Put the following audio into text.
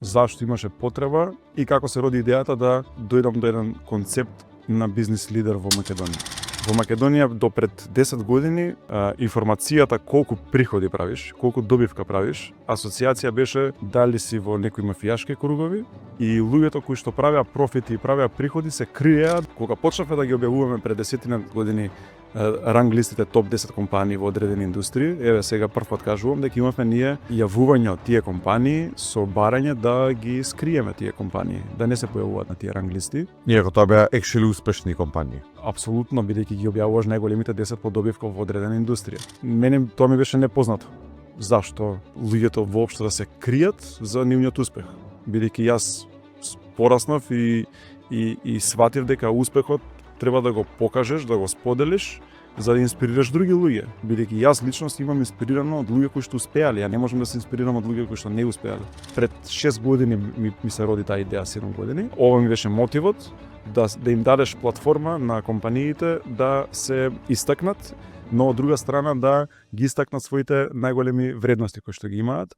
зашто имаше потреба и како се роди идејата да дојдам до еден концепт на бизнис лидер во Македонија. Во Македонија до пред 10 години информацијата колку приходи правиш, колку добивка правиш, асоциација беше дали си во некои мафијашки кругови и луѓето кои што правеа профити и правеа приходи се криеа. Кога почнавме да ги објавуваме пред 10 години ранг листите топ 10 компании во одредени индустрии, еве сега прв пат кажувам дека имавме ние јавување од тие компании со барање да ги скриеме тие компании, да не се појавуваат на тие ранг листи. Иако тоа беа actually успешни компании. Апсолутно, бидејќи ги објавуваш најголемите 10 по добивка во одредена индустрија. Мене тоа ми беше непознато. Зашто луѓето воопшто да се кријат за нивниот успех? Бидејќи јас пораснав и сватив дека успехот треба да го покажеш, да го споделиш, за да инспирираш други луѓе. Бидејќи јас лично имам инспирирано од луѓе кои што успеале, ја не можам да се инспирирам од луѓе кои што не успеале. Пред 6 години ми се роди таа идеја, 7 години. Ова ми беше мотивот да им дадеш платформа на компаниите да се истакнат, но од друга страна да ги истакнат своите најголеми вредности кои што ги имаат.